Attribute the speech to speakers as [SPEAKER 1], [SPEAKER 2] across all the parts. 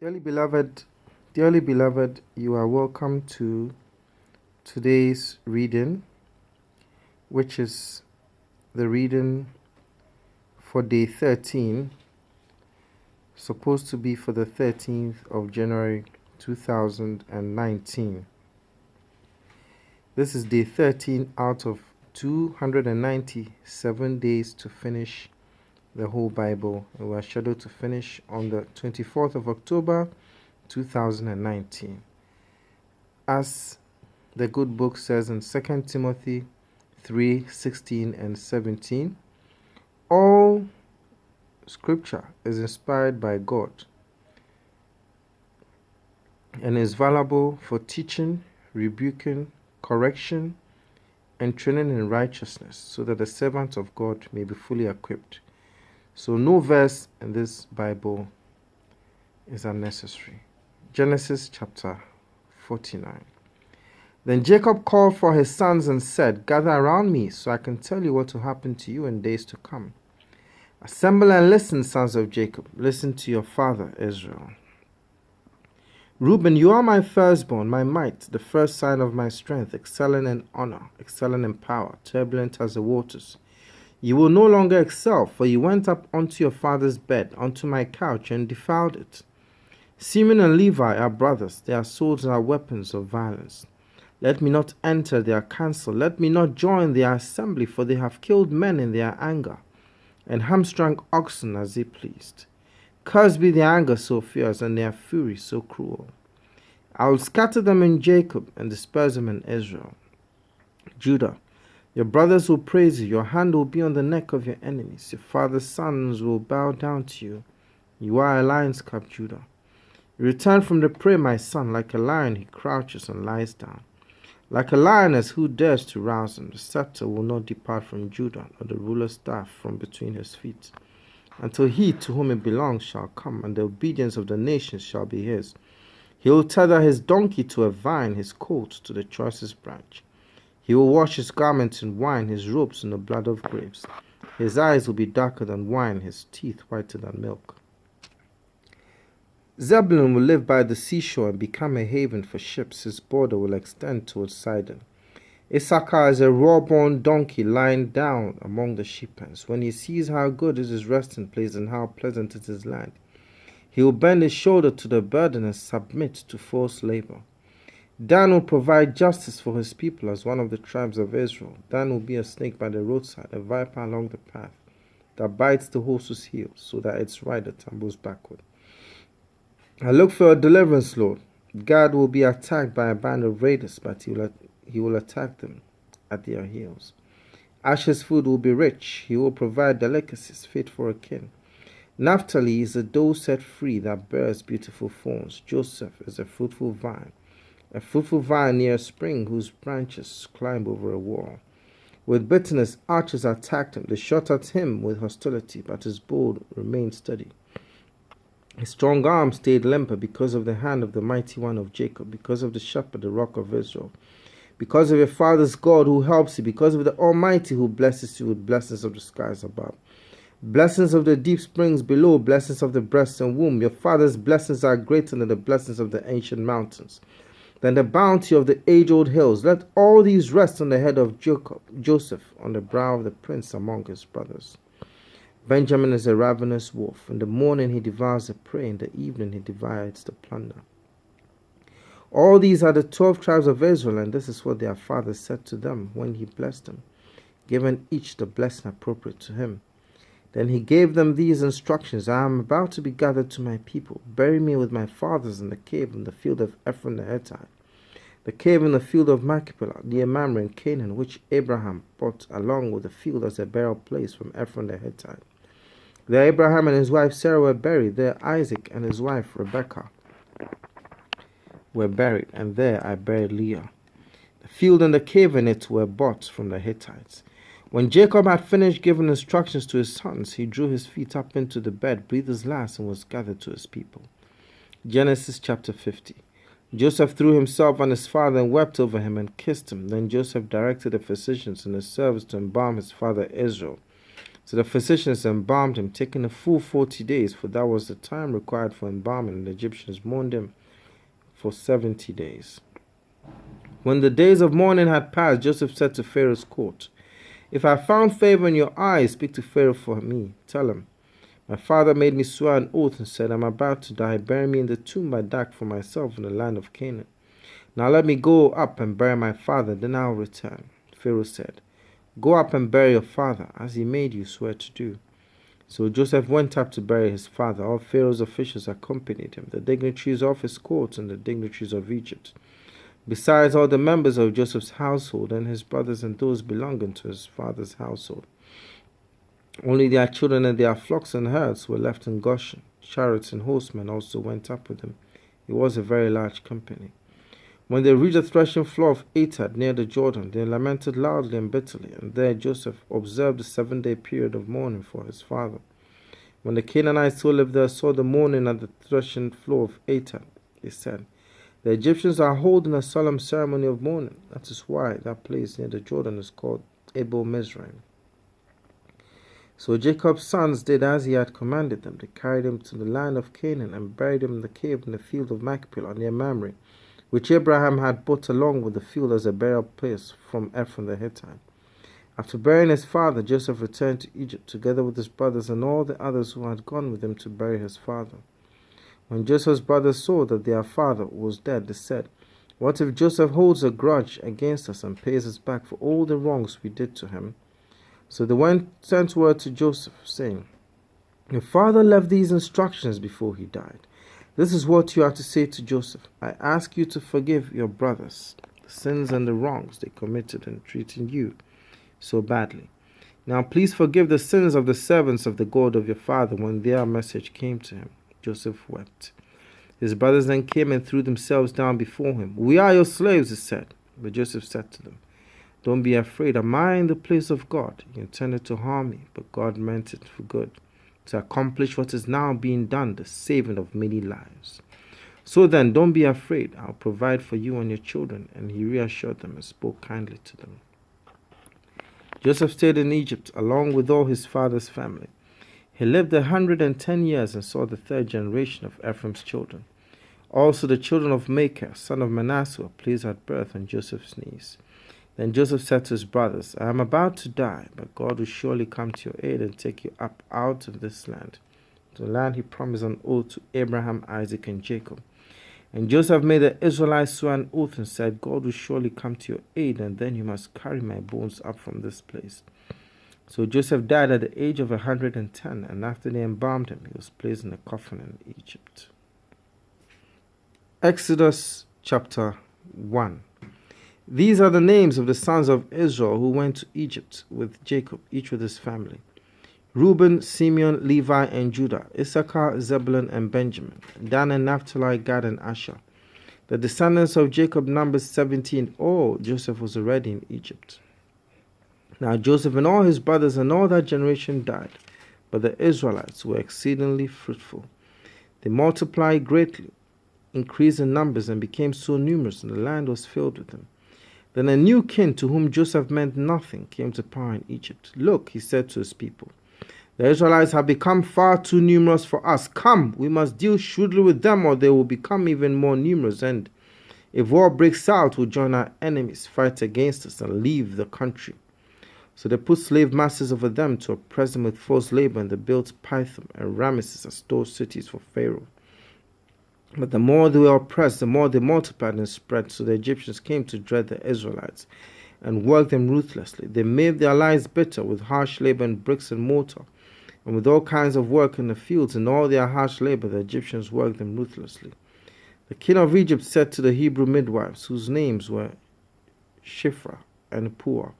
[SPEAKER 1] Dearly beloved, you are welcome to today's reading, which is the reading for day 13, supposed to be for the 13th of January 2019. This is day 13 out of 297 days to finish the whole Bible, and we are scheduled to finish on the 24th of October 2019. As the good book says in 2 Timothy 3:16 and 17, all scripture is inspired by God and is valuable for teaching, rebuking, correction, and training in righteousness, so that the servant of God may be fully equipped. So no verse in this Bible is unnecessary. Genesis chapter 49. Then Jacob called for his sons and said, "Gather around me, so I can tell you what will happen to you in days to come. Assemble and listen, sons of Jacob. Listen to your father Israel. Reuben, you are my firstborn, my might, the first sign of my strength, excelling in honor, excelling in power, turbulent as the waters. You will no longer excel, for you went up onto your father's bed, onto my couch, and defiled it. Simeon and Levi are brothers, their swords are weapons of violence. Let me not enter their council, let me not join their assembly, for they have killed men in their anger, and hamstrung oxen as they pleased. Cursed be their anger so fierce, and their fury so cruel. I will scatter them in Jacob, and disperse them in Israel. Judah, your brothers will praise you, your hand will be on the neck of your enemies, your father's sons will bow down to you. You are a lion's cub, Judah. You return from the prey, my son, like a lion he crouches and lies down. Like a lioness who dares to rouse him, the scepter will not depart from Judah, nor the ruler's staff from between his feet, until he to whom it belongs shall come, and the obedience of the nations shall be his. He will tether his donkey to a vine, his colt to the choicest branch. He will wash his garments in wine, his robes in the blood of grapes. His eyes will be darker than wine, his teeth whiter than milk. Zebulun will live by the seashore and become a haven for ships. His border will extend towards Sidon. Issachar is a raw-born donkey lying down among the sheepens. When he sees how good is his resting place and how pleasant is his land, he will bend his shoulder to the burden and submit to forced labor. Dan will provide justice for his people as one of the tribes of Israel. Dan will be a snake by the roadside, a viper along the path, that bites the horse's heels so that its rider tumbles backward. I look for a deliverance, Lord. Gad will be attacked by a band of raiders, but he will attack them at their heels. Asher's food will be rich. He will provide delicacies fit for a king. Naphtali is a doe set free that bears beautiful forms. Joseph is a fruitful vine near a spring whose branches climb over a wall. With bitterness, archers attacked him. They shot at him with hostility, but his bow remained steady. His strong arm stayed limber because of the hand of the mighty one of Jacob, because of the shepherd, the rock of Israel, because of your father's God who helps you, because of the Almighty who blesses you with blessings of the skies above, blessings of the deep springs below, blessings of the breast and womb. Your father's blessings are greater than the blessings of the ancient mountains, than the bounty of the age-old hills. Let all these rest on the head of Joseph, on the brow of the prince among his brothers. Benjamin is a ravenous wolf. In the morning he devours the prey, in the evening he divides the plunder. All these are the 12 tribes of Israel, and this is what their father said to them when he blessed them, giving each the blessing appropriate to him. Then he gave them these instructions: I am about to be gathered to my people. Bury me with my fathers in the cave in the field of Ephron the Hittite, the cave in the field of Machpelah, near Mamre in Canaan, which Abraham bought along with the field as a burial place from Ephron the Hittite. There Abraham and his wife Sarah were buried. There Isaac and his wife Rebekah were buried, and there I buried Leah. The field and the cave in it were bought from the Hittites. When Jacob had finished giving instructions to his sons, he drew his feet up into the bed, breathed his last, and was gathered to his people. Genesis chapter 50. Joseph threw himself on his father and wept over him and kissed him. Then Joseph directed the physicians and the servants to embalm his father Israel. So the physicians embalmed him, taking a full 40 days, for that was the time required for embalming, and the Egyptians mourned him for 70 days. When the days of mourning had passed, Joseph said to Pharaoh's court, "If I found favor in your eyes, speak to Pharaoh for me. Tell him, my father made me swear an oath and said, I'm about to die. Bury me in the tomb I dug for myself in the land of Canaan. Now let me go up and bury my father, then I'll return." Pharaoh said, "Go up and bury your father, as he made you swear to do." So Joseph went up to bury his father. All Pharaoh's officials accompanied him, the dignitaries of his court and the dignitaries of Egypt, besides all the members of Joseph's household and his brothers and those belonging to his father's household. Only their children and their flocks and herds were left in Goshen. Chariots and horsemen also went up with him. It was a very large company. When they reached the threshing floor of Atad near the Jordan, they lamented loudly and bitterly, and there Joseph observed a 7-day period of mourning for his father. When the Canaanites who lived there saw the mourning at the threshing floor of Atad, they said, "The Egyptians are holding a solemn ceremony of mourning." That is why that place near the Jordan is called Abel Mizraim. So Jacob's sons did as he had commanded them. They carried him to the land of Canaan and buried him in the cave in the field of Machpelah near Mamre, which Abraham had bought along with the field as a burial place from Ephron the Hittite. After burying his father, Joseph returned to Egypt together with his brothers and all the others who had gone with him to bury his father. When Joseph's brothers saw that their father was dead, they said, "What if Joseph holds a grudge against us and pays us back for all the wrongs we did to him?" So they sent word to Joseph, saying, "Your father left these instructions before he died. This is what you have to say to Joseph. I ask you to forgive your brothers the sins and the wrongs they committed in treating you so badly. Now please forgive the sins of the servants of the God of your father." When their message came to him, Joseph wept. His brothers then came and threw themselves down before him. "We are your slaves," he said. But Joseph said to them, "Don't be afraid. Am I in the place of God? You intended to harm me, but God meant it for good, to accomplish what is now being done, the saving of many lives. So then, don't be afraid. I'll provide for you and your children." And he reassured them and spoke kindly to them. Joseph stayed in Egypt along with all his father's family. He lived 110 years and saw the third generation of Ephraim's children. Also the children of Machir, son of Manasseh, were placed at birth on Joseph's knees. Then Joseph said to his brothers, "I am about to die, but God will surely come to your aid and take you up out of this land, to the land he promised on oath to Abraham, Isaac, and Jacob." And Joseph made the Israelites swear an oath and said, "God will surely come to your aid, and then you must carry my bones up from this place." So Joseph died at the age of 110, and after they embalmed him, he was placed in a coffin in Egypt. Exodus chapter 1. These are the names of the sons of Israel who went to Egypt with Jacob, each with his family: Reuben, Simeon, Levi, and Judah; Issachar, Zebulun, and Benjamin; Dan and Naphtali, Gad, and Asher. The descendants of Jacob numbered 70 in all. Joseph was already in Egypt. Now Joseph and all his brothers and all that generation died, but the Israelites were exceedingly fruitful. They multiplied greatly, increased in numbers, and became so numerous, and the land was filled with them. Then a new king, to whom Joseph meant nothing, came to power in Egypt. "Look," he said to his people, "the Israelites have become far too numerous for us. Come, we must deal shrewdly with them, or they will become even more numerous, and if war breaks out, we'll join our enemies, fight against us, and leave the country." So they put slave masters over them to oppress them with forced labor, and they built Pithom and Ramesses as store cities for Pharaoh. But the more they were oppressed, the more they multiplied and spread. So the Egyptians came to dread the Israelites and worked them ruthlessly. They made their lives bitter with harsh labor and bricks and mortar, and with all kinds of work in the fields. And all their harsh labor, the Egyptians worked them ruthlessly. The king of Egypt said to the Hebrew midwives, whose names were Shiphrah and Puah,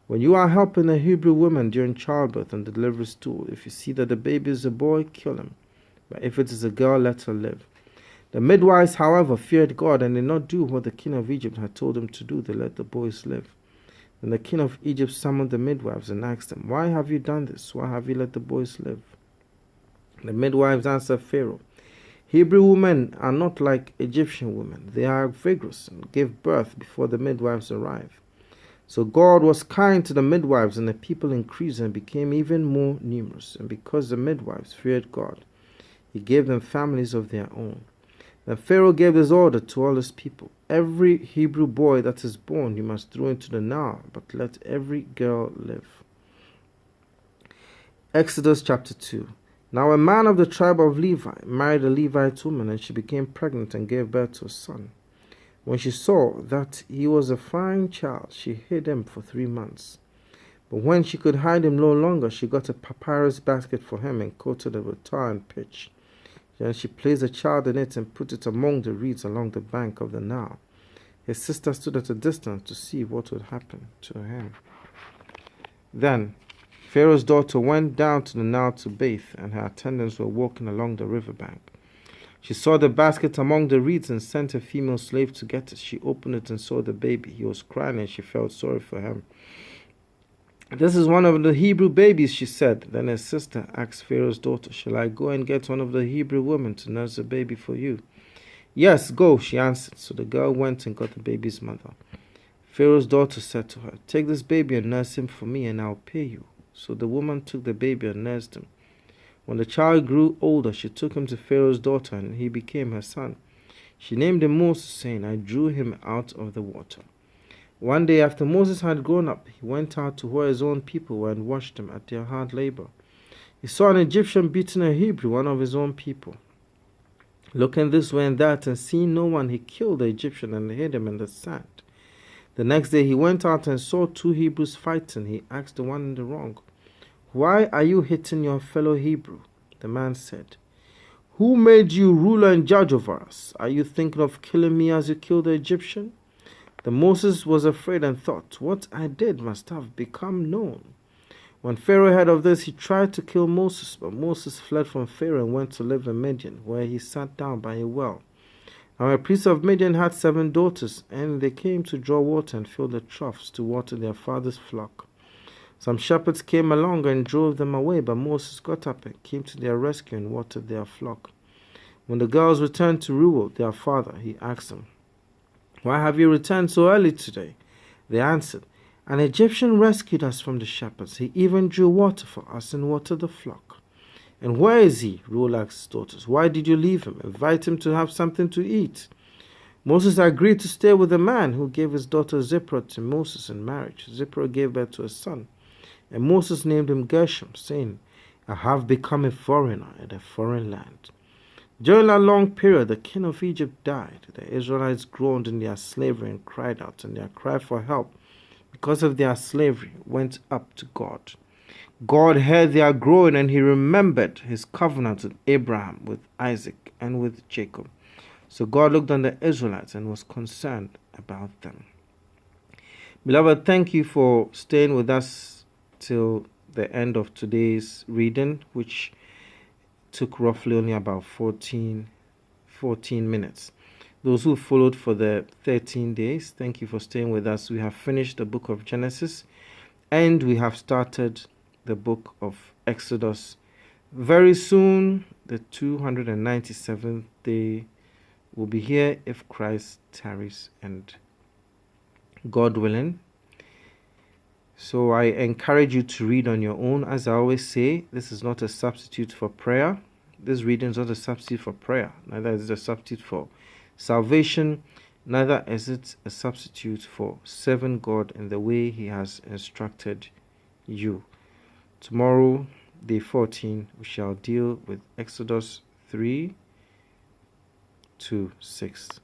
[SPEAKER 1] "When you are helping a Hebrew woman during childbirth and delivery stool, if you see that the baby is a boy, kill him. But if it is a girl, let her live." The midwives, however, feared God and did not do what the king of Egypt had told them to do. They let the boys live. Then the king of Egypt summoned the midwives and asked them, "Why have you done this? Why have you let the boys live?" The midwives answered Pharaoh, "Hebrew women are not like Egyptian women. They are vigorous and give birth before the midwives arrive." So God was kind to the midwives, and the people increased and became even more numerous. And because the midwives feared God, he gave them families of their own. Then Pharaoh gave this order to all his people: every Hebrew boy that is born you must throw into the Nile, but let every girl live. Exodus chapter 2. Now a man of the tribe of Levi married a Levite woman, and she became pregnant and gave birth to a son. When she saw that he was a fine child, she hid him for 3 months. But when she could hide him no longer, she got a papyrus basket for him and coated it with tar and pitch. Then she placed the child in it and put it among the reeds along the bank of the Nile. His sister stood at a distance to see what would happen to him. Then Pharaoh's daughter went down to the Nile to bathe, and her attendants were walking along the river bank. She saw the basket among the reeds and sent a female slave to get it. She opened it and saw the baby. He was crying, and she felt sorry for him. "This is one of the Hebrew babies," she said. Then her sister asked Pharaoh's daughter, "Shall I go and get one of the Hebrew women to nurse the baby for you?" "Yes, go," she answered. So the girl went and got the baby's mother. Pharaoh's daughter said to her, "Take this baby and nurse him for me, and I'll pay you." So the woman took the baby and nursed him. When the child grew older, she took him to Pharaoh's daughter, and he became her son. She named him Moses, saying, "I drew him out of the water." One day after Moses had grown up, he went out to where his own people were and watched them at their hard labor. He saw an Egyptian beating a Hebrew, one of his own people. Looking this way and that and seeing no one, he killed the Egyptian and hid him in the sand. The next day he went out and saw 2 Hebrews fighting. He asked the one in the wrong, "Why are you hitting your fellow Hebrew?" The man said, "Who made you ruler and judge over us? Are you thinking of killing me as you killed the Egyptian?" Then Moses was afraid and thought, "What I did must have become known." When Pharaoh heard of this, he tried to kill Moses, but Moses fled from Pharaoh and went to live in Midian, where he sat down by a well. Now a priest of Midian had 7 daughters, and they came to draw water and fill the troughs to water their father's flock. Some shepherds came along and drove them away, but Moses got up and came to their rescue and watered their flock. When the girls returned to Reuel, their father, he asked them, "Why have you returned so early today?" They answered, "An Egyptian rescued us from the shepherds. He even drew water for us and watered the flock." "And where is he?" Reuel asked his daughters. "Why did you leave him? Invite him to have something to eat." Moses agreed to stay with the man who gave his daughter Zipporah to Moses in marriage. Zipporah gave birth to a son, and Moses named him Gershom, saying, "I have become a foreigner in a foreign land." During that long period, the king of Egypt died. The Israelites groaned in their slavery and cried out, and their cry for help because of their slavery went up to God. God heard their groaning, and he remembered his covenant with Abraham, with Isaac, and with Jacob. So God looked on the Israelites and was concerned about them. Beloved, thank you for staying with us till the end of today's reading, which took roughly only about 14 minutes. Those who followed for the 13 days, thank you for staying with us. We have finished the book of Genesis, and we have started the book of Exodus. Very soon, the 297th day will be here if Christ tarries, and God willing. So I encourage you to read on your own. As I always say, this is not a substitute for prayer. This reading is not a substitute for prayer. Neither is it a substitute for salvation. Neither is it a substitute for serving God in the way he has instructed you. Tomorrow, day 14, we shall deal with Exodus 3 to 6.